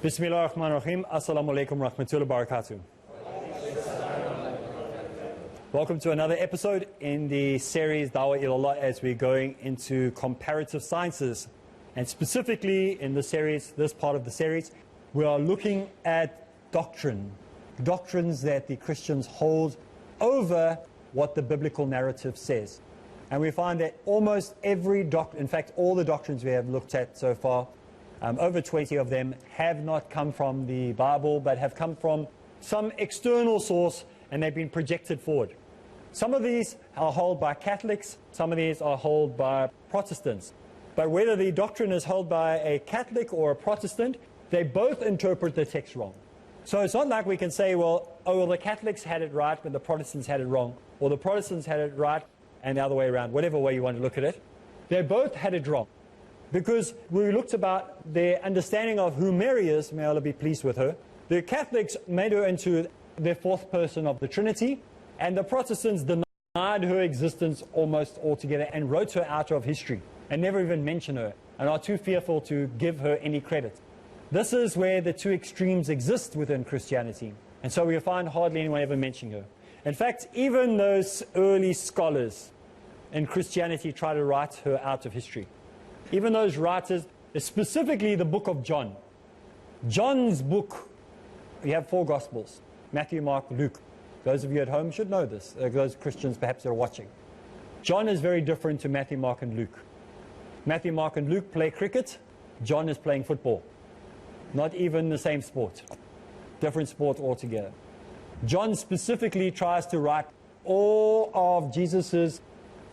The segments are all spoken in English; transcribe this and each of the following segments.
Bismillah ar-Rahman ar-Rahim. Assalamu alaikum rahmatullahi wa barakatuh. Welcome to another episode in the series Dawah Ilallah as we're going into comparative sciences. And specifically in the series, this part of the series, we are looking at doctrines that the Christians hold over what the biblical narrative says. And we find that almost every doctrine, in fact all the doctrines we have looked at so far, over 20 of them have not come from the Bible but have come from some external source and they've been projected forward. Some of these are held by Catholics, some of these are held by Protestants. But whether the doctrine is held by a Catholic or a Protestant, they both interpret the text wrong. So it's not like we can say, well, the Catholics had it right but the Protestants had it wrong, or the Protestants had it right and the other way around, whatever way you want to look at it. They both had it wrong. Because we looked about their understanding of who Mary is, may Allah be pleased with her. The Catholics made her into the fourth person of the Trinity, and the Protestants denied her existence almost altogether and wrote her out of history and never even mentioned her and are too fearful to give her any credit. This is where the two extremes exist within Christianity, and so we find hardly anyone ever mentioning her. In fact, even those early scholars in Christianity try to write her out of history. Even those writers, specifically the book of John. John's book, we have 4 Gospels, Matthew, Mark, Luke. Those of you at home should know this, those Christians perhaps that are watching. John is very different to Matthew, Mark and Luke. Matthew, Mark and Luke play cricket, John is playing football. Not even the same sport. Different sport altogether. John specifically tries to write all of Jesus's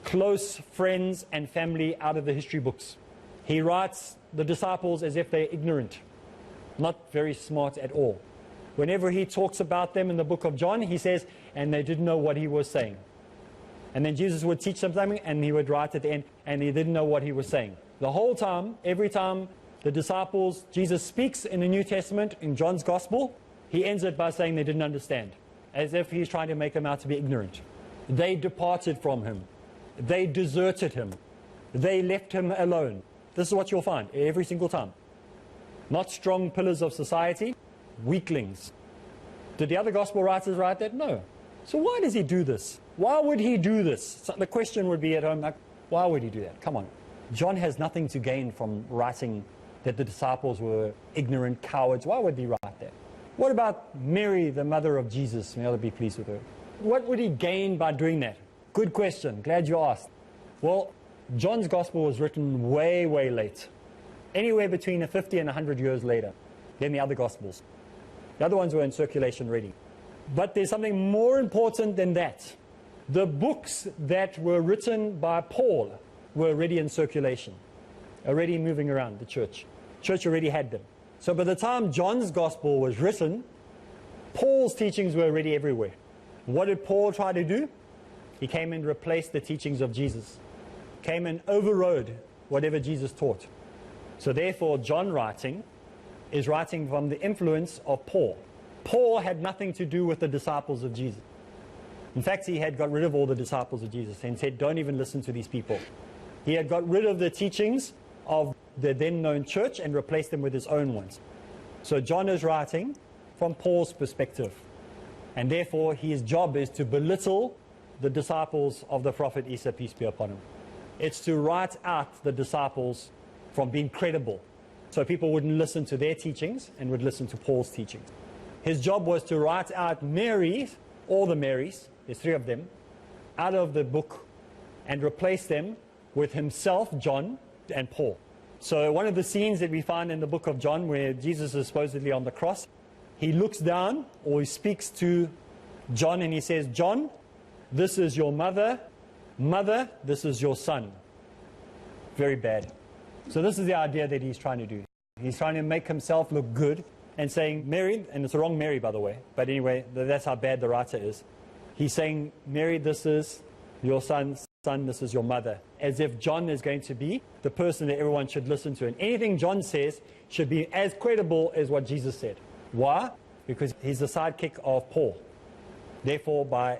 close friends and family out of the history books. He writes the disciples as if they're ignorant, not very smart at all. Whenever he talks about them in the book of John, he says, and they didn't know what he was saying. And then Jesus would teach them something and he would write at the end, and he didn't know what he was saying. The whole time, every time the disciples, Jesus speaks in the New Testament, in John's Gospel, he ends it by saying they didn't understand, as if he's trying to make them out to be ignorant. They departed from him. They deserted him. They left him alone. This is what you'll find every single time. Not strong pillars of society, weaklings. Did the other gospel writers write that? No. So why does he do this? Why would he do this? So the question would be at home, like, why would he do that? Come on. John has nothing to gain from writing that the disciples were ignorant cowards. Why would he write that? What about Mary, the mother of Jesus? May Allah be pleased with her. What would he gain by doing that? Good question. Glad you asked. Well, John's Gospel was written way, way late. Anywhere between 50 and 100 years later than the other Gospels. The other ones were in circulation already. But there's something more important than that. The books that were written by Paul were already in circulation, already moving around the church. Church already had them. So by the time John's Gospel was written, Paul's teachings were already everywhere. What did Paul try to do? He came and replaced the teachings of Jesus. Came and overrode whatever Jesus taught. So therefore, John writing is writing from the influence of Paul. Paul had nothing to do with the disciples of Jesus. In fact, he had got rid of all the disciples of Jesus and said, don't even listen to these people. He had got rid of the teachings of the then known church and replaced them with his own ones. So John is writing from Paul's perspective. And therefore, his job is to belittle the disciples of the Prophet Isa, peace be upon him. It's to write out the disciples from being credible, so people wouldn't listen to their teachings and would listen to Paul's teachings. His job was to write out Mary, all the Marys, there's 3 of them, out of the book and replace them with himself, John, and Paul. So one of the scenes that we find in the book of John where Jesus is supposedly on the cross, he looks down or he speaks to John and he says, John, this is your mother. Mother, this is your son. Very bad. So this is the idea that he's trying to do. He's trying to make himself look good and saying, Mary, and it's the wrong Mary, by the way, but anyway, that's how bad the writer is. He's saying, Mary, this is your son, this is your mother, as if John is going to be the person that everyone should listen to. And anything John says should be as credible as what Jesus said. Why? Because he's the sidekick of Paul. Therefore, by